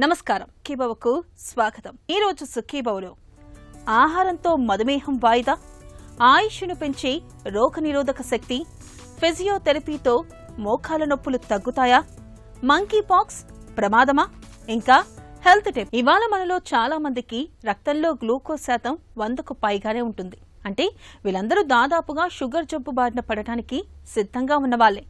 నమస్కారం. సుఖీభవకు స్వాగతం. ఈ రోజు సుఖీభవలో ఆహారంతో మధుమేహం వాయిదా, ఆయుష్ను పెంచే రోగనిరోధక శక్తి, ఫిజియోథెరపీతో మోకాల నొప్పులు తగ్గుతాయా, మంకీ పాక్స్ ప్రమాదమా, ఇంకా హెల్త్ టిప్. ఇవాళ మనలో చాలా మందికి రక్తంలో గ్లూకోజ్ శాతం 100కు పైగానే ఉంటుంది. అంటే వీళ్ళందరూ దాదాపుగా షుగర్ జబ్బు బారిన పడటానికి సిద్ధంగా ఉన్నవాళ్లే.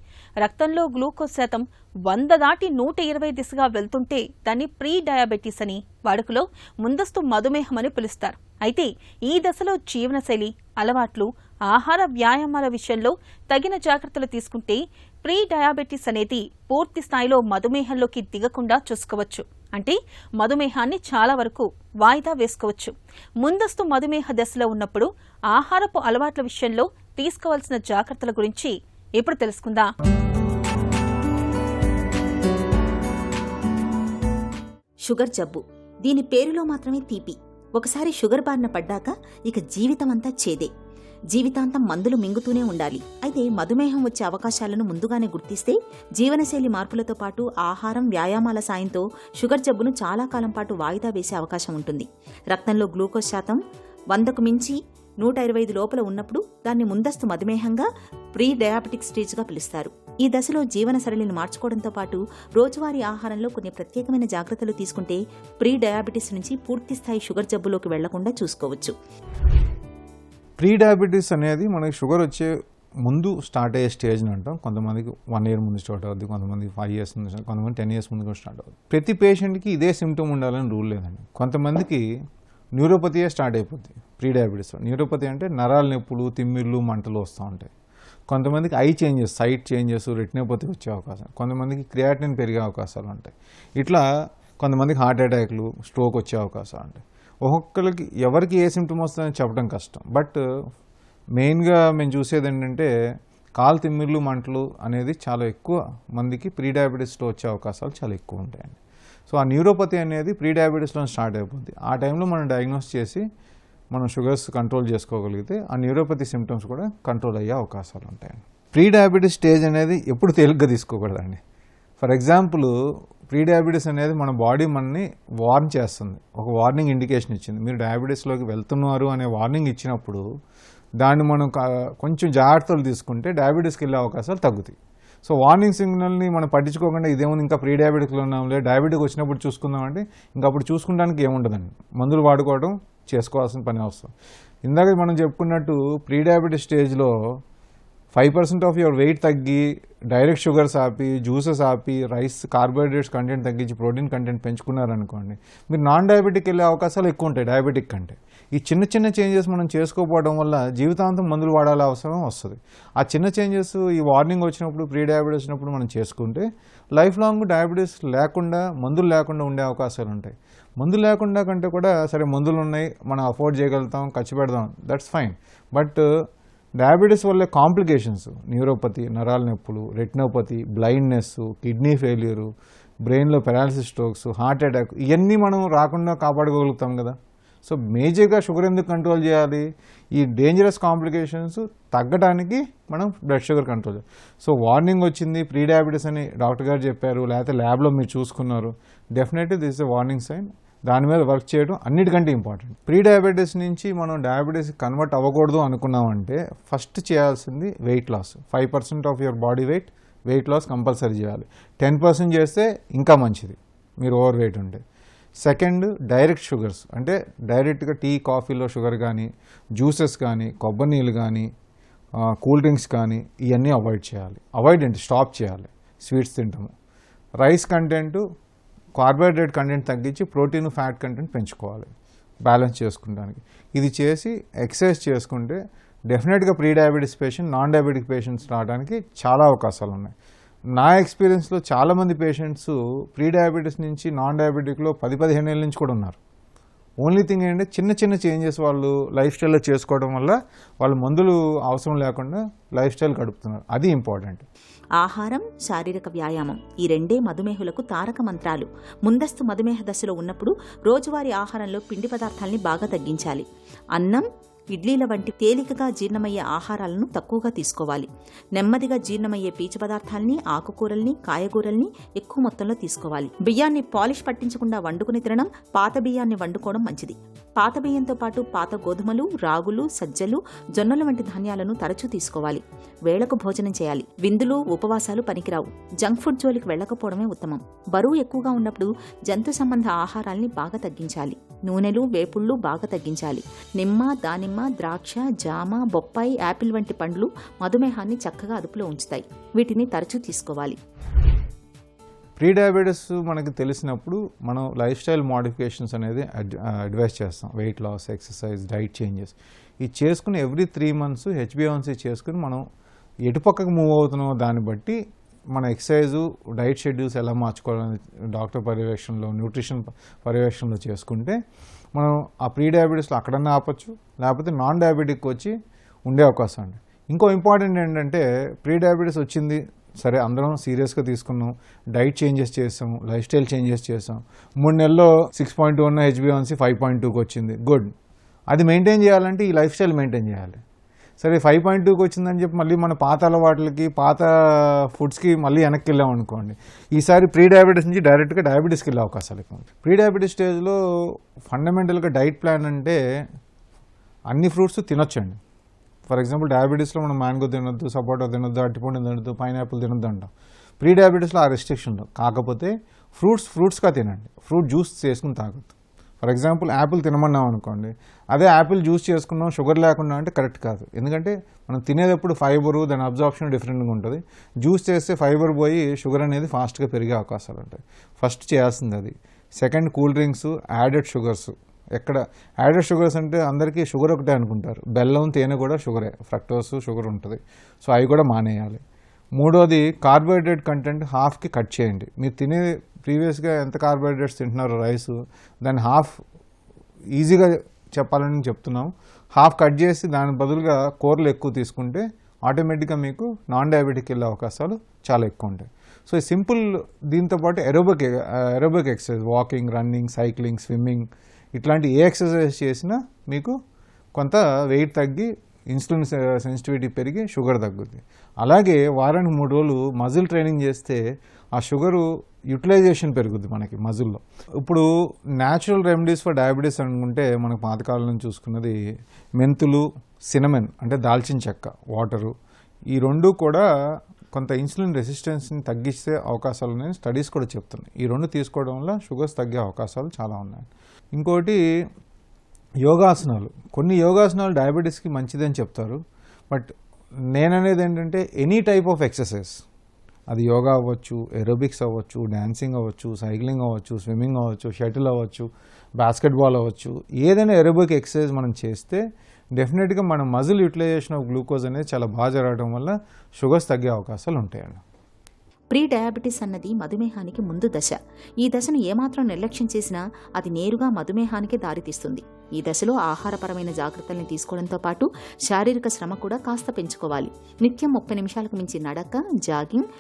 రక్తంలో గ్లూకోజ్ శాతం 100 దాటి 120 దిశగా వెళ్తుంటే దాన్ని ప్రీ డయాబెటీస్ అని, వాడుకలో ముందస్తు మధుమేహం అని పిలుస్తారు. అయితే ఈ దశలో జీవనశైలి, అలవాట్లు, ఆహార వ్యాయామాల విషయంలో తగిన జాగ్రత్తలు తీసుకుంటే ప్రీ డయాబెటీస్ అనేది పూర్తి స్థాయిలో మధుమేహంలోకి దిగకుండా చూసుకోవచ్చు. అంటే మధుమేహాన్ని చాలా వరకు వాయిదా వేసుకోవచ్చు. ముందస్తు మధుమేహ దశలో ఉన్నప్పుడు ఆహారపు అలవాట్ల విషయంలో తీసుకోవాల్సిన జాగ్రత్తల గురించి ఇప్పుడు తెలుసుకుందాం. షుగర్ జబ్బు, దీని పేరులో మాత్రమే తీపి. ఒకసారి షుగర్ బారిన పడ్డాక ఇక జీవితమంతా చేదే. జీవితాంతం మందులు మింగుతూనే ఉండాలి. అయితే మధుమేహం వచ్చే అవకాశాలను ముందుగానే గుర్తిస్తే జీవనశైలి మార్పులతో పాటు ఆహారం, వ్యాయామాల సాయంతో షుగర్ జబ్బును చాలా కాలం పాటు వాయిదా వేసే అవకాశం ఉంటుంది. రక్తంలో గ్లూకోజ్ శాతం 100కు మించి 125 లోపల ఉన్నప్పుడు దాన్ని ముందస్తు మధుమేహంగా ప్రీ డయాబెటిక్ స్టేజ్గా పిలుస్తారు. ఈ దశలో జీవన సరళిని మార్చుకోవడంతో పాటు రోజువారీ ఆహారంలో కొన్ని ప్రత్యేకమైన జాగ్రత్తలు తీసుకుంటే ప్రీ డయాబెటిస్ నుంచి పూర్తి స్థాయి షుగర్ జబ్బులోకి వెళ్లకుండా చూసుకోవచ్చు. ప్రీ డయాబెటీస్ అనేది మనకి షుగర్ వచ్చే ముందు స్టార్ట్ అయ్యే స్టేజ్ అంటాం. కొంతమందికి 1 year ముందు స్టార్ట్ అవుద్ది, కొంతమందికి 5 years ముందు, కొంతమంది 10 years ముందు కూడా స్టార్ట్ అవుతుంది. ప్రతి పేషెంట్కి ఇదే సిమ్టమ్ ఉండాలని రూల్ లేదండి. కొంతమందికి న్యూరోపతియే స్టార్ట్ అయిపోద్ది ప్రీ డయాబెటీస్. న్యూరోపతి అంటే నరాల నొప్పులు, తిమ్మిర్లు, మంటలు వస్తూ ఉంటాయి. కొంతమందికి eye changes, sight changes, retinopathy వచ్చే అవకాశం, కొంతమందికి క్రియాటినిన్ పెరిగే అవకాశాలు ఉంటాయి. ఇట్లా కొంతమందికి హార్ట్ అటాక్లు, స్ట్రోక్ వచ్చే అవకాశాలు ఉంటాయి. ఒక్కొక్కరికి ఎవరికి ఏ సిమ్టమ్ వస్తుందని చెప్పడం కష్టం. బట్ మెయిన్గా మేము చూసేది ఏంటంటే కాలు తిమ్మిర్లు, మంటలు అనేది చాలా ఎక్కువ మందికి ప్రీ డయాబెటీస్లో వచ్చే అవకాశాలు చాలా ఎక్కువ ఉంటాయండి. సో ఆ న్యూరోపతి అనేది ప్రీ డయాబెటీస్లో స్టార్ట్ అయిపోద్ది. ఆ టైంలో మనం డయాగ్నోస్ చేసి మనం షుగర్స్ కంట్రోల్ చేసుకోగలిగితే ఆ న్యూరోపతి సిమ్టమ్స్ కూడా కంట్రోల్ అయ్యే అవకాశాలు ఉంటాయండి. ప్రీ డయాబెటీస్ స్టేజ్ అనేది ఎప్పుడు తేలిగ్గా తీసుకోకూడదండి. ఫర్ ఎగ్జాంపుల్, ప్రీ డయాబెటీస్ అనేది మన బాడీ మనని వార్న్ చేస్తుంది, ఒక వార్నింగ్ ఇండికేషన్ ఇచ్చింది. మీరు డయాబెటీస్లోకి వెళ్తున్నారు అనే వార్నింగ్ ఇచ్చినప్పుడు దాన్ని మనం కొంచెం జాగ్రత్తలు తీసుకుంటే డయాబెటీస్కి వెళ్ళే అవకాశాలు తగ్గుతాయి. సో వార్నింగ్ సిగ్నల్ని మనం పట్టించుకోకుండా ఇదేముంది ఇంకా ప్రీ డయాబెటిక్లో ఉన్నాంలే, డయాబెటిక్ వచ్చినప్పుడు చూసుకుందామంటే ఇంకా అప్పుడు చూసుకుంటానికి ఏముండదండి. మందులు వాడుకోవడం చేసుకోవాల్సిన పని అవసరం. ఇందాక మనం చెప్పుకున్నట్టు ప్రీ డయాబెటిస్ స్టేజ్లో 5% ఆఫ్ యువర్ వెయిట్ తగ్గి డైరెక్ట్ షుగర్స్ ఆపి, జ్యూసెస్ ఆపి, రైస్ కార్బోహైడ్రేట్స్ కంటెంట్ తగ్గించి ప్రోటీన్ కంటెంట్ పెంచుకున్నారనుకోండి, మీరు నాన్ డయాబెటిక్ వెళ్ళే అవకాశాలు ఎక్కువ ఉంటాయి డయాబెటిక్ కంటే. ఈ చిన్న చిన్న చేంజెస్ మనం చేసుకోకపోవడం వల్ల జీవితాంతం మందులు వాడాల్సిన అవసరం వస్తుంది. ఆ చిన్న చేంజెస్ ఈ వార్నింగ్ వచ్చినప్పుడు, ప్రీ డయాబెటీస్ వచ్చినప్పుడు మనం చేసుకుంటే లైఫ్ లాంగ్ డయాబెటీస్ లేకుండా, మందులు లేకుండా ఉండే అవకాశాలు ఉంటాయి. మందులు లేకుండా కంటే కూడా సరే మందులు ఉన్నాయి, మనం అఫోర్డ్ చేయగలుగుతాం, ఖర్చు పెడదాం, దట్స్ ఫైన్. బట్ డయాబెటీస్ వల్ల కాంప్లికేషన్స్, న్యూరోపతి, నరాల నొప్పులు, రెటినోపతి, బ్లైండ్నెస్, కిడ్నీ ఫెయిల్యూరు, బ్రెయిన్లో పెరాలసిస్, స్ట్రోక్స్, హార్ట్ అటాక్, ఇవన్నీ మనం రాకుండా కాపాడుకోగలుగుతాం కదా. సో మేజర్గా షుగర్ ఎందుకు కంట్రోల్ చేయాలి? ఈ డేంజరస్ కాంప్లికేషన్స్ తగ్గడానికి మనం బ్లడ్ షుగర్ కంట్రోల్ చేయాలి. సో వార్నింగ్ వచ్చింది ప్రీ డయాబెటీస్ అని డాక్టర్ గారు చెప్పారు, లేకపోతే ల్యాబ్లో మీరు చూసుకున్నారు, definitely this is a warning sign. దాని మీద వర్క్ చేయడం అన్నిటికంటే ఇంపార్టెంట్. ప్రీ డయాబెటీస్ నుంచి మనం డయాబెటీస్ కన్వర్ట్ అవ్వకూడదు అనుకున్నామంటే ఫస్ట్ చేయాల్సింది weight loss. 5% of your body weight loss compulsory చేయాలి. 10% చేస్తే ఇంకా మంచిది మీరు ఓవర్ వెయిట్ ఉంటే. సెకండ్, డైరెక్ట్ షుగర్స్ అంటే డైరెక్ట్గా టీ, కాఫీలో షుగర్ కానీ, జ్యూసెస్ కానీ, కొబ్బరి నీళ్ళు కానీ, కూల్ డ్రింక్స్ కానీ ఇవన్నీ అవాయిడ్ చేయాలి. అవాయిడ్ అంటే స్టాప్ చేయాలి. స్వీట్స్ తింటాము. రైస్ కంటెంట్, కార్బోహైడ్రేట్ కంటెంట్ తగ్గించి ప్రోటీన్, ఫ్యాట్ కంటెంట్ పెంచుకోవాలి బ్యాలెన్స్ చేసుకుంటానికి. ఇది చేసి ఎక్సర్సైజ్ చేసుకుంటే డెఫినెట్గా pre diabetes patient, non diabetic patients రావడానికి చాలా అవకాశాలు ఉన్నాయి. నా ఎక్స్పీరియన్స్లో చాలామంది పేషెంట్స్ ప్రీ డయాబెటీస్ నుంచి నాన్ డయాబెటిక్లో 10-15 ఏళ్ళ నుంచి కూడా ఉన్నారు. ఓన్లీ థింగ్ ఏంటంటే చిన్న చిన్న చేంజెస్ వాళ్ళు లైఫ్ స్టైల్లో చేసుకోవడం వల్ల వాళ్ళు మందులు అవసరం లేకుండా లైఫ్ స్టైల్ గడుపుతున్నారు. అది ఇంపార్టెంట్. ఆహారం, శారీరక వ్యాయామం ఈ రెండే మధుమేహులకు తారక మంత్రాలు. ముందస్తు మధుమేహ దశలో ఉన్నప్పుడు రోజువారీ ఆహారంలో పిండి పదార్థాలని బాగా తగ్గించాలి. అన్నం, ఇడ్లీల వంటి తేలికగా జీర్ణమయ్యే ఆహారాలను తక్కువగా తీసుకోవాలి. నెమ్మదిగా జీర్ణమయ్యే పీచు పదార్థాలని, ఆకుకూరల్ని, కాయగూరల్ని ఎక్కువ మొత్తంలో తీసుకోవాలి. బియ్యాన్ని పాలిష్ పట్టించకుండా వండుకుని తినడం, పాత బియ్యాన్ని వండుకోవడం మంచిది. పాత బియ్యంతో పాటు పాత గోధుమలు, రాగులు, సజ్జలు, జొన్నలు వంటి ధాన్యాలను తరచూ తీసుకోవాలి. వేళకు భోజనం చేయాలి. విందులు, ఉపవాసాలు పనికిరావు. జంక్ ఫుడ్ జోలికి వెళ్లకపోవడమే ఉత్తమం. బరువు ఎక్కువగా ఉన్నప్పుడు జంతు సంబంధ ఆహారాల్ని బాగా తగ్గించాలి. నూనెలు, వేపుళ్లు బాగా తగ్గించాలి. నిమ్మ, దానిమ్మ, ద్రాక్ష, జామ, బొప్పాయి, యాపిల్ వంటి పండ్లు మధుమేహాన్ని చక్కగా అదుపులో ఉంచుతాయి. వీటిని తరచూ తీసుకోవాలి. ప్రీ డయాబెటీస్ మనకి తెలిసినప్పుడు మనం లైఫ్ స్టైల్ మోడిఫికేషన్స్ అనేది అడ్వైస్ చేస్తాం. Weight loss, exercise, diet changes ఇది చేసుకుని ఎవ్రీ 3 months HbA1c చేసుకుని మనం ఎటుపక్కకు మూవ్ అవుతున్నామో దాన్ని బట్టి మన ఎక్సర్సైజు, డైట్ షెడ్యూల్స్ ఎలా మార్చుకోవాలని డాక్టర్ పర్యవేక్షణలో, న్యూట్రిషన్ పర్యవేక్షణలో చేసుకుంటే మనం ఆ ప్రీ డయాబెటీస్లో అక్కడన్నా ఆపచ్చు, లేకపోతే నాన్ డయాబెటిక్ వచ్చి ఉండే అవకాశం ఉంది. ఇంకో ఇంపార్టెంట్ ఏంటంటే ప్రీ డయాబెటీస్ వచ్చింది సరే అందరం సీరియస్గా తీసుకున్నాం, డైట్ చేంజెస్ చేసాం, లైఫ్ స్టైల్ చేంజెస్ చేసాం, 3 నెలల్లో 6.2 ఉన్న HbA1c 5.2కి వచ్చింది, గుడ్. అది మెయింటైన్ చేయాలంటే ఈ లైఫ్ స్టైల్ మెయింటైన్ చేయాలి. సరే 5.2కి వచ్చిందని చెప్పి మళ్ళీ మన పాత అలవాట్లకి, పాత ఫుడ్స్కి మళ్ళీ వెనక్కి వెళ్ళాం అనుకోండి, ఈసారి ప్రీ డయాబెటీస్ నుంచి డైరెక్ట్గా డయాబెటీస్కి వెళ్ళే అవకాశాలు ఎక్కువ. ప్రీ డయాబెటీస్ స్టేజ్లో ఫండమెంటల్గా డైట్ ప్లాన్ అంటే అన్ని ఫ్రూట్స్ తినొచ్చండి. ఫర్ ఎగ్జాంపుల్ డయాబెటీస్లో మనం మ్యాంగో తినొద్దు, సపోటా తినొద్దు, అరటిపండు తినొద్దు, పైనాపిల్ తినొద్దు అంటాం. ప్రీ డయాబెటీస్లో ఆ రెస్ట్రిక్షన్ ఉండవు. కాకపోతే ఫ్రూట్స్గా తినండి, ఫ్రూట్ జ్యూస్ చేసుకుని తాగొద్దు. ఫర్ ఎగ్జాంపుల్ యాపిల్ తినమన్నాం అనుకోండి, అదే యాపిల్ జ్యూస్ చేసుకున్నాం షుగర్ లేకుండా అంటే కరెక్ట్ కాదు. ఎందుకంటే మనం తినేటప్పుడు ఫైబరు, దాని అబ్జార్ప్షన్ డిఫరెంట్గా ఉంటుంది. జ్యూస్ చేస్తే ఫైబర్ పోయి షుగర్ అనేది ఫాస్ట్గా పెరిగే అవకాశాలు ఉంటాయి. ఫస్ట్ చేయాల్సింది అది. Second, cool drinks, added sugars. ఎక్కడ యాడెడ్ షుగర్స్ అంటే అందరికీ షుగర్ ఒకటే అనుకుంటారు, బెల్లం, తేనె కూడా షుగరే, ఫ్రక్టోస్ షుగర్ ఉంటుంది. సో అవి కూడా మానేయాలి. మూడోది, కార్బోహైడ్రేట్ కంటెంట్ హాఫ్కి కట్ చేయండి. మీరు తినే ప్రీవియస్గా ఎంత కార్బోహైడ్రేట్స్ తింటున్నారో రైస్, దాన్ని హాఫ్ ఈజీగా చెప్పాలని చెప్తున్నాం, హాఫ్ కట్ చేసి దాని బదులుగా కూరలు ఎక్కువ తీసుకుంటే ఆటోమేటిక్గా మీకు నాన్ డయాబెటిక్ వెళ్ళే అవకాశాలు చాలా ఎక్కువ ఉంటాయి. సో సింపుల్, దీంతోపాటు aerobic exercise, walking, running, cycling, swimming, ఇట్లాంటి ఏ ఎక్సర్సైజ్ చేసినా మీకు కొంత వెయిట్ తగ్గి ఇన్సులిన్ సెన్సిటివిటీ పెరిగి షుగర్ తగ్గుద్ది. అలాగే వారానికి 3 రోజులు మజిల్ ట్రైనింగ్ చేస్తే ఆ షుగరు యూటిలైజేషన్ పెరుగుద్ది మనకి మజిల్లో. ఇప్పుడు న్యాచురల్ రెమెడీస్ ఫర్ డయాబెటీస్ అనుకుంటే మనకు పాతకాలం నుంచి చూసుకున్నది మెంతులు, సినమెన్ అంటే దాల్చిన చెక్క, వాటరు, ఈ 2 కూడా కొంత ఇన్సులిన్ రెసిస్టెన్స్ని తగ్గిస్తే అవకాశాలు ఉన్నాయని స్టడీస్ కూడా చెప్తున్నాయి. ఈ 2 తీసుకోవడం వల్ల షుగర్స్ తగ్గే అవకాశాలు చాలా ఉన్నాయి. ఇంకోటి యోగాసనాలు. కొన్ని యోగాసనాలు డయాబెటీస్కి మంచిదని చెప్తారు. బట్ నేననేది ఏంటంటే ఎనీ టైప్ ఆఫ్ ఎక్సర్సైజ్, అది యోగా అవ్వచ్చు, ఏరోబిక్స్ అవ్వచ్చు, డాన్సింగ్ అవ్వచ్చు, సైక్లింగ్ అవ్వచ్చు, స్విమ్మింగ్ అవ్వచ్చు, షటిల్ అవ్వచ్చు, బాస్కెట్బాల్ అవ్వచ్చు, ఏదైనా ఏరోబిక్ ఎక్సర్సైజ్ మనం చేస్తే డెఫినెట్గా మన మజిల్ యూటిలైజేషన్ ఆఫ్ గ్లూకోజ్ అనేది చాలా బాగా జరగడం వల్ల షుగర్స్ తగ్గే అవకాశాలు ఉంటాయండి. ప్రీ డయాబెటీస్ అన్నది మధుమేహానికి ముందు దశ. ఈ దశను ఏమాత్రం నిర్లక్ష్యం చేసినా అది నేరుగా మధుమేహానికే దారితీస్తుంది. ఈ దశలో ఆహారపరమైన జాగ్రత్తల్ని తీసుకోవడంతో పాటు శారీరక శ్రమ కూడా కాస్త పెంచుకోవాలి. నిత్యం 30 నిమిషాలకు మించి నడక, జాగింగ్,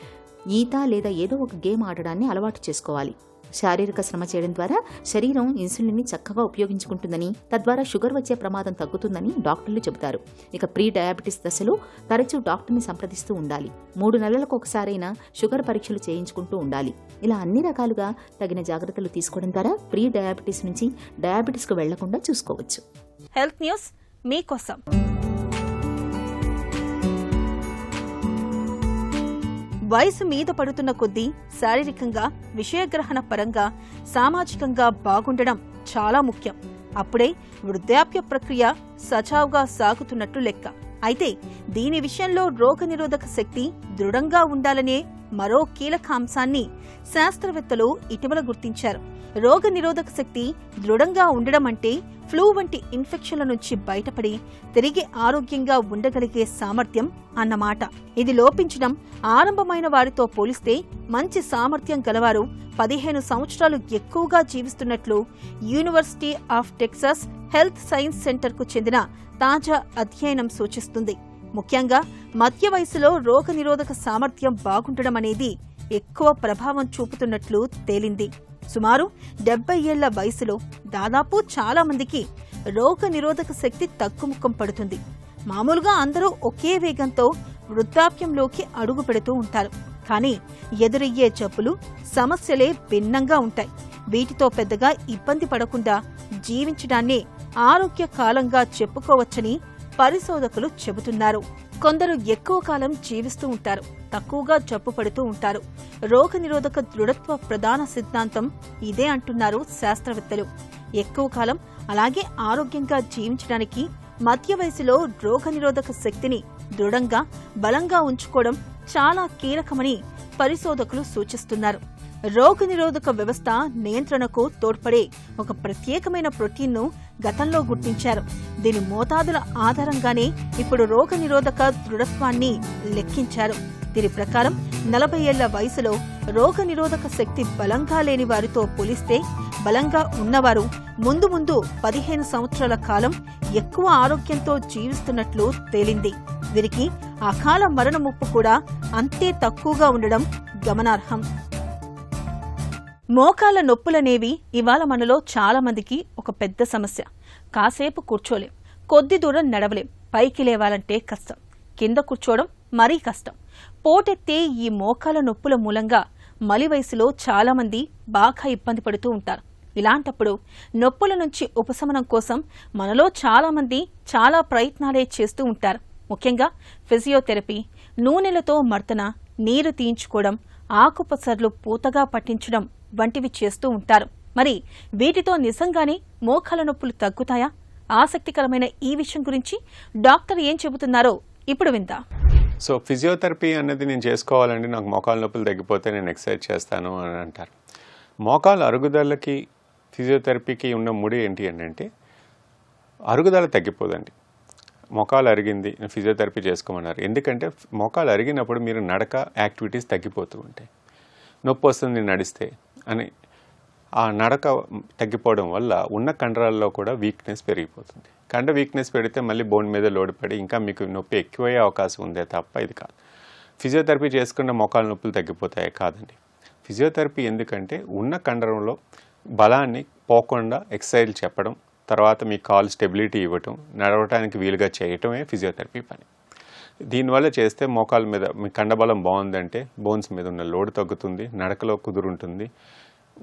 ఈత లేదా ఏదో ఒక గేమ్ ఆడడాన్ని అలవాటు చేసుకోవాలి. శారీరక శ్రమ చేయడం ద్వారా శరీరం ఇన్సులిన్ని చక్కగా ఉపయోగించుకుంటుందని, తద్వారా షుగర్ వచ్చే ప్రమాదం తగ్గుతుందని డాక్టర్లు చెబుతారు. ఇక ప్రీ డయాబెటీస్ దశలో తరచూ డాక్టర్ని సంప్రదిస్తూ ఉండాలి. 3 నెలలకు ఒకసారైనా షుగర్ పరీక్షలు చేయించుకుంటూ ఉండాలి. ఇలా అన్ని రకాలుగా తగిన జాగ్రత్తలు తీసుకోవడం ద్వారా ప్రీ డయాబెటీస్ నుంచి డయాబెటీస్కు వెళ్లకుండా చూసుకోవచ్చు. హెల్త్ న్యూస్ మీకోసం. వయసు మీద పడుతున్న కొద్దీ శారీరకంగా, విషయగ్రహణ పరంగా, సామాజికంగా బాగుండడం చాలా ముఖ్యం. అప్పుడే వృద్ధాప్య ప్రక్రియ సజావుగా సాగుతున్నట్టు లెక్క. అయితే దీని విషయంలో రోగనిరోధక శక్తి దృఢంగా ఉండాలనే మరో కీలక అంశాన్ని శాస్త్రవేత్తలు ఇటీవల గుర్తించారు. రోగనిరోధక శక్తి దృఢంగా ఉండడం అంటే ఫ్లూ వంటి ఇన్ఫెక్షన్ల నుంచి బయటపడి తిరిగి ఆరోగ్యంగా ఉండగలిగే సామర్థ్యం అన్నమాట. ఇది లోపించడం ఆరంభమైన వారితో పోలిస్తే మంచి సామర్థ్యం గలవారు 15 సంవత్సరాలు ఎక్కువగా జీవిస్తున్నట్లు university of Texas health science సెంటర్కు చెందిన తాజా అధ్యయనం సూచిస్తుంది. ముఖ్యంగా మధ్య వయసులో రోగనిరోధక సామర్థ్యం బాగుండడం అనేది ఎక్కువ ప్రభావం చూపుతున్నట్లు తేలింది. సుమారు 70 ఏళ్ల వయసులో దాదాపు చాలా మందికి రోగ నిరోధక శక్తి తగ్గుముఖం పడుతుంది. మామూలుగా అందరూ ఒకే వేగంతో వృద్ధాప్యంలోకి అడుగు పెడుతూ ఉంటారు. కానీ ఎదురయ్యే జబ్బులు, సమస్యలే భిన్నంగా ఉంటాయి. వీటితో పెద్దగా ఇబ్బంది పడకుండా జీవించడాన్నే ఆరోగ్య కాలంగా చెప్పుకోవచ్చని పరిశోధకులు చెబుతున్నారు. కొందరు ఎక్కువ కాలం జీవిస్తూ ఉంటారు, తక్కువగా జబ్బు పడుతూ ఉంటారు. రోగనిరోధక దృఢత్వ ప్రధాన సిద్ధాంతం ఇదే అంటున్నారు శాస్త్రవేత్తలు. ఎక్కువ కాలం అలాగే ఆరోగ్యంగా జీవించడానికి మధ్య వయసులో రోగనిరోధక శక్తిని దృఢంగా, బలంగా ఉంచుకోవడం చాలా కీలకమని పరిశోధకులు సూచిస్తున్నారు. రోగనిరోధక వ్యవస్థ నియంత్రణకు తోడ్పడే ఒక ప్రత్యేకమైన ప్రోటీన్ను గతంలో గుర్తించారు. దీని మోతాదుల ఆధారంగానే ఇప్పుడు రోగనిరోధక దృఢత్వాన్ని లెక్కించారు. దీని ప్రకారం 40 ఏళ్ల వయసులో రోగనిరోధక శక్తి బలంగా లేని వారితో పోలిస్తే బలంగా ఉన్నవారు ముందు 15 సంవత్సరాల కాలం ఎక్కువ ఆరోగ్యంతో జీవిస్తున్నట్లు తేలింది. వీరికి అకాల మరణ ముప్పు కూడా అంతే తక్కువగా ఉండడం గమనార్హం. మోకాళ్ల నొప్పులనేవి ఇవాళ మనలో చాలా మందికి ఒక పెద్ద సమస్య. కాసేపు కూర్చోలేం, కొద్ది దూరం నడవలేం, పైకి లేవాలంటే కష్టం, కింద కూర్చోవడం మరీ కష్టం. పోటెత్తే ఈ మోకాళ్ల నొప్పుల మూలంగా మలి వయసులో చాలా మంది బాగా ఇబ్బంది పడుతూ ఉంటారు. ఇలాంటప్పుడు నొప్పుల నుంచి ఉపశమనం కోసం మనలో చాలా మంది చాలా ప్రయత్నాలే చేస్తూ ఉంటారు. ముఖ్యంగా ఫిజియోథెరపీ, నూనెలతో మర్దన, నీరు తీయించుకోవడం, ఆకుపసర్లు పూతగా పట్టించడం వంటివి చేస్తూ ఉంటారు. మరి వీటితో నిజంగానే మోకాళ్ల నొప్పులు తగ్గుతాయా? ఆసక్తికరమైన ఈ విషయం గురించి డాక్టర్ ఏం చెబుతున్నారో ఇప్పుడు విందాం. సో ఫిజియోథెరపీ అనేది నేను చేసుకోవాలండి, నాకు మోకాళ్ళ నొప్పులు తగ్గిపోతే నేను ఎక్సర్సైజ్ చేస్తాను అని అంటారు. మోకాళ్ళ అరుగుదలకి ఫిజియోథెరపీకి ఉన్న ముడి ఏంటి అంటే అరుగుదల తగ్గిపోదండి. మోకాలు అరిగింది, ఫిజియోథెరపీ చేసుకోమన్నారు. ఎందుకంటే మోకాలు అరిగినప్పుడు మీరు నడక యాక్టివిటీస్ తగ్గిపోతూ ఉంటాయి. నొప్పి వస్తుంది నడిస్తే అని ఆ నడక తగ్గిపోవడం వల్ల ఉన్న కండరాల్లో కూడా వీక్నెస్ పెరిగిపోతుంది. కండ వీక్నెస్ పెడితే మళ్ళీ బోన్ మీద లోడ్ పడి ఇంకా మీకు నొప్పి ఎక్కువయ్యే అవకాశం ఉందే తప్ప ఇది కాదు. ఫిజియోథెరపీ చేసుకున్న మోకాళ్ళ నొప్పులు తగ్గిపోతాయి కాదండి. ఫిజియోథెరపీ ఎందుకంటే ఉన్న కండరంలో బలాన్ని పోకుండా ఎక్సర్సైజ్ చెప్పడం, తర్వాత మీ కాల్ స్టెబిలిటీ ఇవ్వటం, నడవటానికి వీలుగా చేయటమే ఫిజియోథెరపీ పని. దీనివల్ల చేస్తే మోకాళ్ళ మీద మీ కండబలం బాగుందంటే బోన్స్ మీద ఉన్న లోడ్ తగ్గుతుంది, నడకలో కుదురుంటుంది,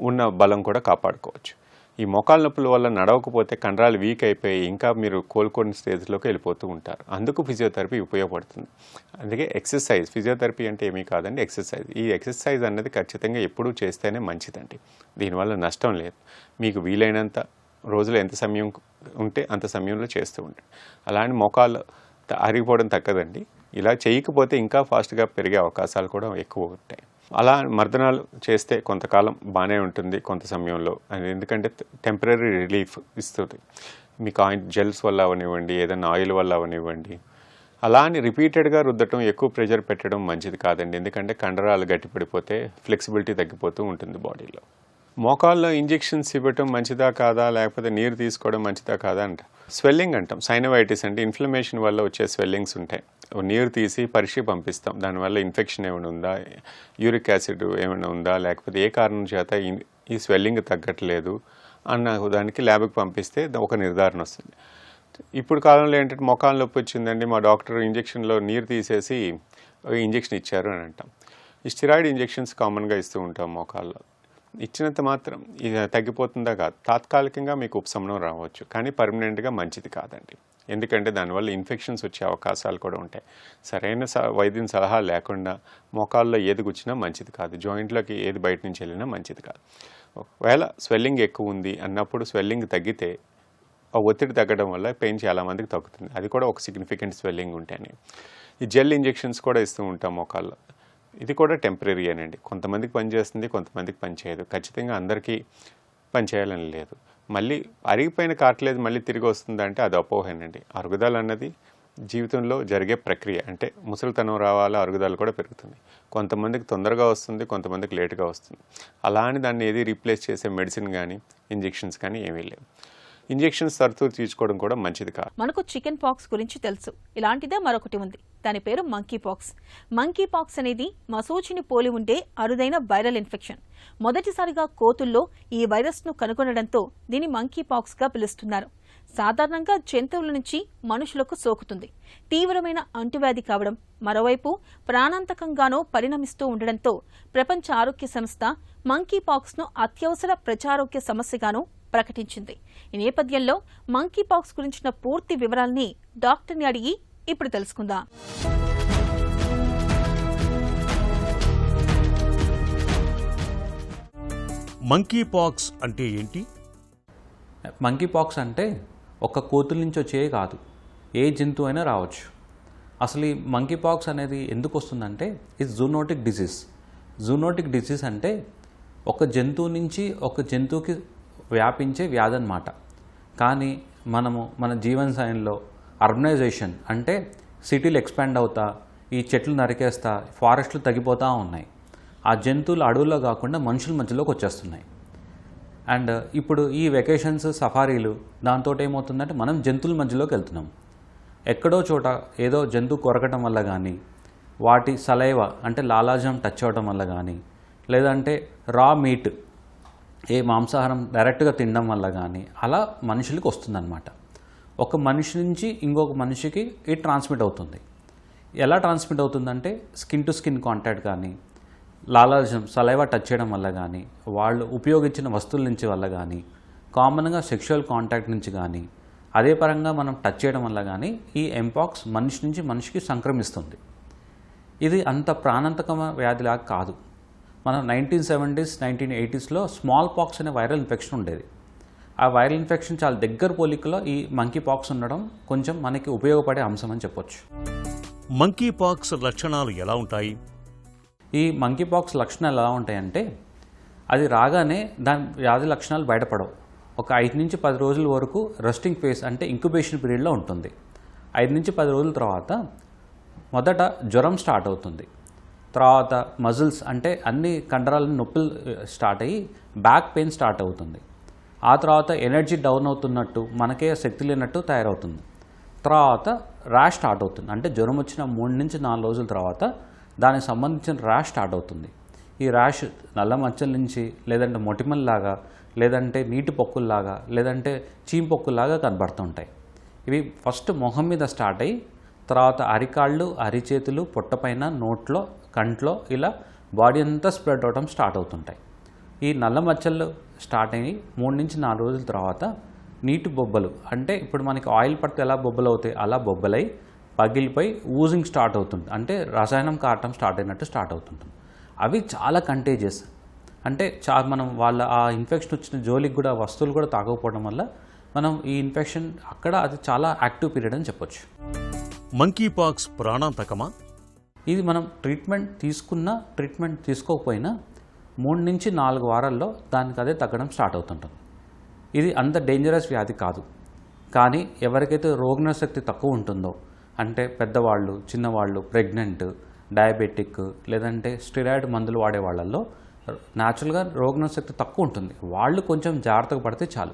ఉన్న బలం కూడా కాపాడుకోవచ్చు. ఈ మోకాళ్ళ నొప్పుల వల్ల నడవకపోతే కండరాలు వీక్ అయిపోయి ఇంకా మీరు కోలుకోని స్టేజ్లోకి వెళ్ళిపోతూ ఉంటారు. అందుకు ఫిజియోథెరపీ ఉపయోగపడుతుంది. అందుకే ఎక్సర్సైజ్, ఫిజియోథెరపీ అంటే ఏమీ కాదండి, ఎక్సర్సైజ్. ఈ ఎక్సర్సైజ్ అన్నది ఖచ్చితంగా ఎప్పుడూ చేస్తేనే మంచిదండి. దీనివల్ల నష్టం లేదు. మీకు వీలైనంత రోజులో ఎంత సమయం ఉంటే అంత సమయంలో చేస్తూ ఉంటాడు. అలాంటి మోకాళ్ళు అరిగిపోవడం తగ్గదండి. ఇలా చేయకపోతే ఇంకా ఫాస్ట్గా పెరిగే అవకాశాలు కూడా ఎక్కువ ఉంటాయి. అలా మర్దనాలు చేస్తే కొంతకాలం బాగానే ఉంటుంది కొంత సమయంలో, ఎందుకంటే టెంపరీ రిలీఫ్ ఇస్తుంది. మీకు జెల్స్ వల్ల అవనివ్వండి, ఏదైనా ఆయిల్ వల్ల అవనివ్వండి. అలా అని రిపీటెడ్గా రుద్దటం, ఎక్కువ ప్రెషర్ పెట్టడం మంచిది కాదండి. ఎందుకంటే కండరాలు గట్టిపడిపోతే ఫ్లెక్సిబిలిటీ తగ్గిపోతూ ఉంటుంది బాడీలో. మోకాల్లో ఇంజెక్షన్స్ ఇవ్వటం మంచిదా కాదా, లేకపోతే నీరు తీసుకోవడం మంచిదా కాదా అంట. స్వెల్లింగ్ అంటాం, సైనవైటిస్ అంటే ఇన్ఫ్లమేషన్ వల్ల వచ్చే స్వెల్లింగ్స్ ఉంటాయి. నీరు తీసి పరీక్ష పంపిస్తాం, దానివల్ల ఇన్ఫెక్షన్ ఏమైనా ఉందా, యూరిక్ యాసిడ్ ఏమైనా ఉందా, లేకపోతే ఏ కారణం చేత ఈ స్వెల్లింగ్ తగ్గట్లేదు అన్న దానికి ల్యాబ్కి పంపిస్తే ఒక నిర్ధారణ వస్తుంది. ఇప్పుడు కాలంలో ఏంటంటే మోకాళ్ళ నొప్పి వచ్చిందండి, మా డాక్టర్ ఇంజెక్షన్లో నీరు తీసేసి ఇంజెక్షన్ ఇచ్చారు అని అంటాం. ఈ స్టిరాయిడ్ ఇంజెక్షన్స్ కామన్గా ఇస్తూ ఉంటాం మోకాళ్ళలో. ఇచ్చినంత మాత్రం ఇది తగ్గిపోతుందా కాదు, తాత్కాలికంగా మీకు ఉపశమనం రావచ్చు, కానీ పర్మనెంట్గా మంచిది కాదండి. ఎందుకంటే దానివల్ల ఇన్ఫెక్షన్స్ వచ్చే అవకాశాలు కూడా ఉంటాయి. సరైన వైద్యం సలహా లేకుండా మోకాల్లో ఏది గుచ్చినా మంచిది కాదు, జాయింట్లోకి ఏది బయట నుంచి వెళ్ళినా మంచిది కాదు. ఒకవేళ స్వెల్లింగ్ ఎక్కువ ఉంది అన్నప్పుడు స్వెల్లింగ్ తగ్గితే ఆ ఒత్తిడి తగ్గడం వల్ల పెయిన్ చాలామందికి తగ్గుతుంది. అది కూడా ఒక సిగ్నిఫికెంట్ స్వెల్లింగ్ ఉంటేనే. ఈ జెల్ ఇంజెక్షన్స్ కూడా ఇస్తూ ఉంటాం మోకాల్లో. ఇది కూడా టెంపరీ అనండి. కొంతమందికి పనిచేస్తుంది, కొంతమందికి పనిచేయదు. ఖచ్చితంగా అందరికీ పనిచేయాలని లేదు. మళ్ళీ అరిగిపోయిన కార్ట్లేజ్ మళ్ళీ తిరిగి వస్తుందంటే అది అపోహేనండి. అరుగుదల అన్నది జీవితంలో జరిగే ప్రక్రియ. అంటే ముసలితనం రావాలా, అరుగుదల కూడా పెరుగుతుంది. కొంతమందికి తొందరగా వస్తుంది, కొంతమందికి లేటుగా వస్తుంది. అలా అని దాన్ని ఏది రీప్లేస్ చేసే మెడిసిన్ కానీ ఇంజెక్షన్స్ కానీ ఏమీ లేవు. ఇంజెక్షన్స్ తరచూ తీసుకోవడం కూడా మంచిది కాదు. మనకు చికెన్ పాక్స్ గురించి తెలుసు. ఇలాంటిదే మరొకటి ఉంది, దాని పేరు మంకీ పాక్స్. మంకీ పాక్స్ అనేది మసూచిని పోలి ఉండే అరుదైన వైరల్ ఇన్ఫెక్షన్. మొదటిసారిగా కోతుల్లో ఈ వైరస్ ను కనుగొనడంతో దీన్ని మంకీ పాక్స్ గా పిలుస్తున్నారు. సాధారణంగా జంతువుల నుంచి మనుషులకు సోకుతుంది. తీవ్రమైన అంటువ్యాధి కావడం, మరోవైపు ప్రాణాంతకంగానూ పరిణమిస్తూ ఉండడంతో ప్రపంచ ఆరోగ్య సంస్థ మంకీ పాక్స్ ను అత్యవసర ప్రజారోగ్య సమస్యగాను ప్రకటించింది. ఈ నేపథ్యంలో మంకీ పాక్స్ గురించిన పూర్తి వివరాల్ని డాక్టర్ని అడిగి ఇప్పుడు తెలుసుకుందాం. మంకీ పాక్స్ అంటే ఏంటి? మంకీ పాక్స్ అంటే ఒక కోతుల నుంచి వచ్చే కాదు, ఏ జంతువు అయినా రావచ్చు. అసలు ఈ మంకీ పాక్స్ అనేది ఎందుకు వస్తుందంటే ఇది జూనోటిక్ డిసీజ్. జూనోటిక్ డిసీజ్ అంటే ఒక జంతువు నుంచి ఒక జంతువుకి వ్యాపించే వ్యాధి అన్నమాట. కానీ మన జీవన శైలిలో అర్బనైజేషన్ అంటే సిటీలు ఎక్స్పాండ్ అవుతా, ఈ చెట్లు నరికేస్తా, ఫారెస్ట్లు తగ్గిపోతూ ఉన్నాయి. ఆ జంతువులు అడవుల్లో కాకుండా మనుషుల మధ్యలోకి వచ్చేస్తున్నాయి. అండ్ ఇప్పుడు ఈ వెకేషన్స్, సఫారీలు దాంతో ఏమవుతుందంటే మనం జంతువుల మధ్యలోకి వెళ్తున్నాం. ఎక్కడో చోట ఏదో జంతువు కొరకటం వల్ల కానీ, వాటి సలైవ అంటే లాలాజలం టచ్ అవ్వడం వల్ల కానీ, లేదంటే రా మీట్ ఏ మాంసాహారం డైరెక్ట్గా తినడం వల్ల కానీ అలా మనుషులకి వస్తుందన్నమాట. ఒక మనిషి నుంచి ఇంకొక మనిషికి ఇది ట్రాన్స్మిట్ అవుతుంది. ఎలా ట్రాన్స్మిట్ అవుతుందంటే స్కిన్ టు స్కిన్ కాంటాక్ట్ కానీ, లాలాజలం సలైవా టచ్ చేయడం వల్ల కానీ, వాళ్ళు ఉపయోగించిన వస్తువుల నుంచి వల్ల కానీ, కామన్గా సెక్షువల్ కాంటాక్ట్ నుంచి కానీ, అదే పరంగా మనం టచ్ చేయడం వల్ల కానీ ఈ ఎంపాక్స్ మనిషి నుంచి మనిషికి సంక్రమిస్తుంది. ఇది అంత ప్రాణాంతకమైన వ్యాధిలాగా కాదు. మనం 1970s, 1980sలో స్మాల్ పాక్స్ అనే వైరల్ ఇన్ఫెక్షన్ ఉండేది. ఆ వైరల్ ఇన్ఫెక్షన్ చాలా దగ్గర పోలికలో ఈ మంకీ పాక్స్ ఉండడం కొంచెం మనకి ఉపయోగపడే అంశం అని చెప్పొచ్చు. మంకీ పాక్స్ లక్షణాలు ఎలా ఉంటాయి? ఈ మంకీ పాక్స్ లక్షణాలు ఎలా ఉంటాయంటే అది రాగానే దాని వ్యాధి లక్షణాలు బయటపడవు. ఒక 5 నుంచి 10 రోజుల వరకు రెస్టింగ్ ఫేస్ అంటే ఇంక్యుబేషన్ పీరియడ్లో ఉంటుంది. 5 నుంచి 10 రోజుల తర్వాత మొదట జ్వరం స్టార్ట్ అవుతుంది. తర్వాత మజిల్స్ అంటే అన్ని కండరాల నొప్పులు స్టార్ట్ అయ్యి బ్యాక్ పెయిన్ స్టార్ట్ అవుతుంది. ఆ తర్వాత ఎనర్జీ డౌన్ అవుతున్నట్టు, మనకే శక్తి లేనట్టు తయారవుతుంది. తర్వాత ర్యాష్ స్టార్ట్ అవుతుంది. అంటే జ్వరం వచ్చిన 3 నుంచి 4 రోజుల తర్వాత దానికి సంబంధించిన ర్యాష్ స్టార్ట్ అవుతుంది. ఈ ర్యాష్ నల్ల మచ్చల నుంచి, లేదంటే మొటిమల్లాగా, లేదంటే నీటి పొక్కుల్లాగా, లేదంటే చీంపొక్కుల్లాగా కనబడుతుంటాయి. ఇవి ఫస్ట్ మొహం మీద స్టార్ట్ అయ్యి తర్వాత అరికాళ్ళు, అరిచేతులు, పొట్టపైన, నోట్లో, కంట్లో ఇలా బాడీ అంతా స్ప్రెడ్ అవడం స్టార్ట్ అవుతుంటాయి. ఈ నల్ల మచ్చలు స్టార్ట్ అయ్యి 3 నుంచి 4 రోజుల తర్వాత నీటి బొబ్బలు అంటే ఇప్పుడు మనకి ఆయిల్ పడితే ఎలా బొబ్బలు అవుతాయి అలా బొబ్బలై పగిలిపోయి ఊజింగ్ స్టార్ట్ అవుతుంది. అంటే రసాయనం కారటం స్టార్ట్ అయినట్టు స్టార్ట్ అవుతుంటుంది. అవి చాలా కంటేజియస్. అంటే మనం వాళ్ళ ఆ ఇన్ఫెక్షన్ వచ్చిన జోలికి కూడా వస్తువులు కూడా తాగకపోవడం వల్ల మనం ఈ ఇన్ఫెక్షన్ అక్కడ అది చాలా యాక్టివ్ పీరియడ్ అని చెప్పొచ్చు. మంకీ పాక్స్ ప్రాణాంతకమా? ఇది మనం ట్రీట్మెంట్ తీసుకోకపోయినా 3 నుంచి 4 వారాల్లో దానికి అదే తగ్గడం స్టార్ట్ అవుతుంటుంది. ఇది అంత డేంజరస్ వ్యాధి కాదు. కానీ ఎవరికైతే రోగనిరోధక తక్కువ ఉంటుందో అంటే పెద్దవాళ్ళు, చిన్నవాళ్ళు, ప్రెగ్నెంట్, డయాబెటిక్, లేదంటే స్టెరాయిడ్ మందులు వాడే వాళ్ళల్లో న్యాచురల్గా రోగనిరోధక తక్కువ ఉంటుంది. వాళ్ళు కొంచెం జాగ్రత్తగా పడితే చాలు.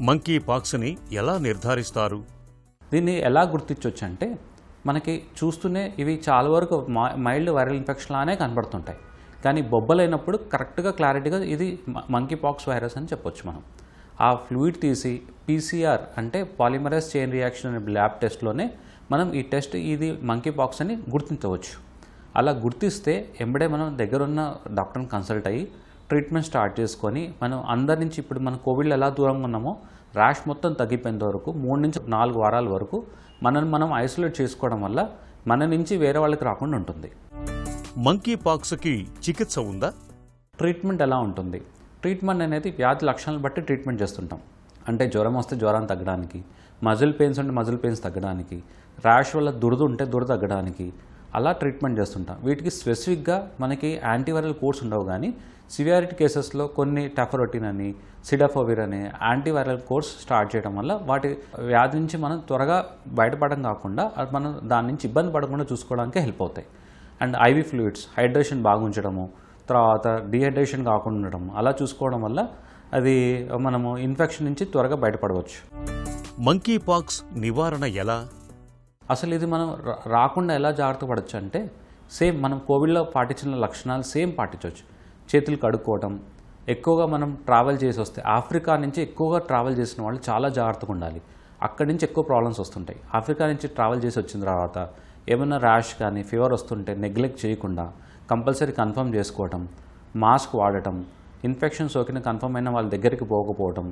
మంకీ పాక్స్ని ఎలా నిర్ధారిస్తారు? దీన్ని ఎలా గుర్తించవచ్చు అంటే మనకి చూస్తూనే ఇవి చాలా వరకు మైల్డ్ వైరల్ ఇన్ఫెక్షన్ లానే కనబడుతుంటాయి. కానీ బొబ్బలైనప్పుడు కరెక్ట్గా క్లారిటీగా ఇది మంకీ పాక్స్ వైరస్ అని చెప్పొచ్చు. మనం ఆ ఫ్లూయిడ్ తీసి PCR అంటే పాలిమరైజ్ చైన్ రియాక్షన్ అనే ల్యాబ్ టెస్ట్లోనే మనం ఈ టెస్ట్ ఇది మంకీ పాక్స్ అని గుర్తించవచ్చు. అలా గుర్తిస్తే ఎంబడే మనం దగ్గరున్న డాక్టర్ని కన్సల్ట్ అయ్యి ట్రీట్మెంట్ స్టార్ట్ చేసుకొని మనం అందరి నుంచి ఇప్పుడు మనం కోవిడ్లో ఎలా దూరంగా ఉన్నామో ర్యాష్ మొత్తం తగ్గిపోయేంత వరకు 3 నుంచి 4 వారాల వరకు మనం ఐసోలేట్ చేసుకోవడం వల్ల మన నుంచి వేరే వాళ్ళకి రాకుండా ఉంటుంది. మంకీ పాక్స్కి చికిత్స ఉందా? ట్రీట్మెంట్ ఎలా ఉంటుంది? ట్రీట్మెంట్ అనేది వ్యాధి లక్షణాలను బట్టి ట్రీట్మెంట్ చేస్తుంటాం. అంటే జ్వరం వస్తే జ్వరం తగ్గడానికి, మజిల్ పెయిన్స్ ఉంటే మజిల్ పెయిన్స్ తగ్గడానికి, ర్యాష్ వల్ల దురద ఉంటే దురద తగ్గడానికి అలా ట్రీట్మెంట్ చేస్తుంటాం. వీటికి స్పెసిఫిక్గా మనకి యాంటీవైరల్ కోర్స్ ఉండవు. కానీ సివియారిటీ కేసెస్లో కొన్ని టెఫరోటిన్ అని, సిడాఫోవిర్ అనే యాంటీవైరల్ కోర్స్ స్టార్ట్ చేయడం వల్ల వాటి వ్యాధి నుంచి మనం త్వరగా బయటపడడం కాకుండా మనం దాని నుంచి ఇబ్బంది పడకుండా చూసుకోవడానికి హెల్ప్ అవుతాయి. అండ్ IV ఫ్లూయిడ్స్ హైడ్రేషన్ బాగా ఉంచడము, తర్వాత డీహైడ్రేషన్ కాకుండా ఉండడం అలా చూసుకోవడం వల్ల అది మనము ఇన్ఫెక్షన్ నుంచి త్వరగా బయటపడవచ్చు. మంకీ పాక్స్ నివారణ ఎలా? అసలు ఇది మనం రాకుండా ఎలా జాగ్రత్త పడవచ్చు అంటే సేమ్ మనం కోవిడ్లో పాటించిన లక్షణాలు సేమ్ పాటించవచ్చు. చేతులు కడుక్కోవడం, ఎక్కువగా మనం ట్రావెల్ చేసి వస్తే ఆఫ్రికా నుంచి ఎక్కువగా ట్రావెల్ చేసిన వాళ్ళు చాలా జాగ్రత్తగా ఉండాలి. అక్కడి నుంచి ఎక్కువ ప్రాబ్లమ్స్ వస్తుంటాయి. ఆఫ్రికా నుంచి ట్రావెల్ చేసి వచ్చిన తర్వాత ఏమైనా ర్యాష్ కానీ ఫీవర్ వస్తుంటే నెగ్లెక్ట్ చేయకుండా కంపల్సరీ కన్ఫర్మ్ చేసుకోవటం, మాస్క్ వాడటం, ఇన్ఫెక్షన్ సోకిన కన్ఫర్మ్ అయిన వాళ్ళ దగ్గరికి పోకపోవటం,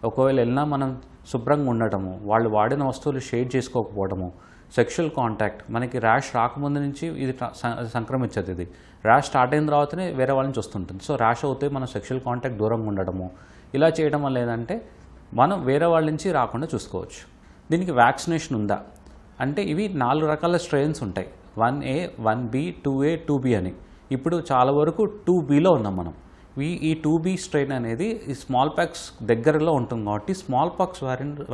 ఒకవేళ వెళ్ళినా మనం శుభ్రంగా ఉండటము, వాళ్ళు వాడిన వస్తువులు షేర్ చేసుకోకపోవడము, సెక్షువల్ కాంటాక్ట్. మనకి ర్యాష్ రాకముందు నుంచి ఇది సంక్రమించదు. ఇది ర్యాష్ స్టార్ట్ అయిన తర్వాతనే వేరే వాళ్ళ నుంచి వస్తుంటుంది. సో ర్యాష్ అవుతే మనం సెక్షువల్ కాంటాక్ట్ దూరంగా ఉండడము, ఇలా చేయడం వల్ల ఏంటంటే మనం వేరే వాళ్ళ నుంచి రాకుండా చూసుకోవచ్చు. దీనికి వ్యాక్సినేషన్ ఉందా అంటే ఇవి 4 రకాల స్ట్రెయిన్స్ ఉంటాయి. 1A, 1B, 2A, 2B అని. ఇప్పుడు చాలా వరకు 2Bలో ఉన్నాం మనం. ఈ 2B స్ట్రెయిన్ అనేది ఈ స్మాల్ పాక్స్ దగ్గరలో ఉంటుంది కాబట్టి స్మాల్ పాక్స్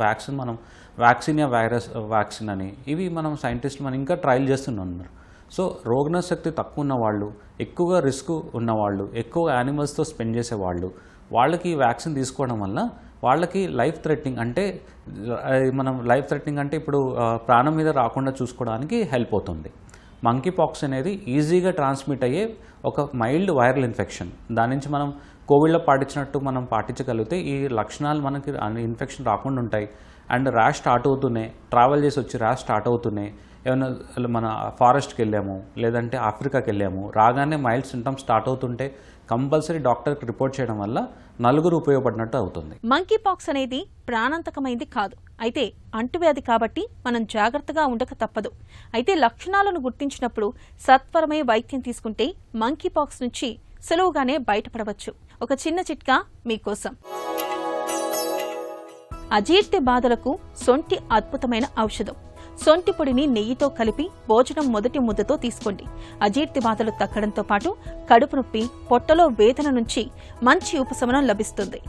వ్యాక్సిన్ మనం వ్యాక్సినియా వైరస్ వ్యాక్సిన్ అని ఇవి మనం సైంటిస్టులు మనం ఇంకా ట్రయల్ చేస్తున్నారు. సో రోగనిరోధక శక్తి తక్కువ ఉన్నవాళ్ళు, ఎక్కువగా రిస్క్ ఉన్నవాళ్ళు, ఎక్కువ యానిమల్స్తో స్పెండ్ చేసేవాళ్ళు, వాళ్ళకి ఈ వ్యాక్సిన్ తీసుకోవడం వల్ల వాళ్ళకి లైఫ్ థ్రెటనింగ్ అంటే మనం లైఫ్ థ్రెటనింగ్ అంటే ఇప్పుడు ప్రాణం మీద రాకుండా చూసుకోవడానికి హెల్ప్ అవుతుంది. మంకీ పాక్స్ అనేది ఈజీగా ట్రాన్స్మిట్ అయ్యే ఒక మైల్డ్ వైరల్ ఇన్ఫెక్షన్. దాని నుంచి మనం కోవిడ్లో పాటించినట్టు మనం పాటించగలిగితే ఈ లక్షణాలు మనకి ఇన్ఫెక్షన్ రాకుండా ఉంటాయి. అండ్ ర్యాష్ స్టార్ట్ అవుతున్నాయి, ట్రావెల్ చేసి వచ్చి ర్యాష్ స్టార్ట్ అవుతున్నాయి, ఏమైనా మన ఫారెస్ట్కి వెళ్ళాము లేదంటే ఆఫ్రికాకి వెళ్ళాము, రాగానే మైల్డ్ సింటమ్స్ స్టార్ట్ అవుతుంటే కంపల్సరీ డాక్టర్కి రిపోర్ట్ చేయడం వల్ల నలుగురు ఉపయోగపడినట్టు అవుతుంది. మంకీ పాక్స్ అనేది ప్రాణాంతకమైంది కాదు, అయితే అంటువ్యాధి కాబట్టి మనం జాగ్రత్తగా ఉండక తప్పదు. అయితే లక్షణాలను గుర్తించినప్పుడు సత్వరమే వైద్యం తీసుకుంటే మంకీ పాక్స్ నుంచి సులువుగానే బయటపడవచ్చు. ఒక చిన్న చిట్కా మీకోసం. అజీర్తి బాధలకు సొంటి అద్భుతమైన ఔషధం. సొంటి పొడిని నెయ్యితో కలిపి భోజనం మొదటి ముద్దతో తీసుకోండి. అజీర్తి బాధలు తగ్గడంతో పాటు కడుపు నొప్పి, పొట్టలో వేదన నుంచి మంచి ఉపశమనం లభిస్తుంది.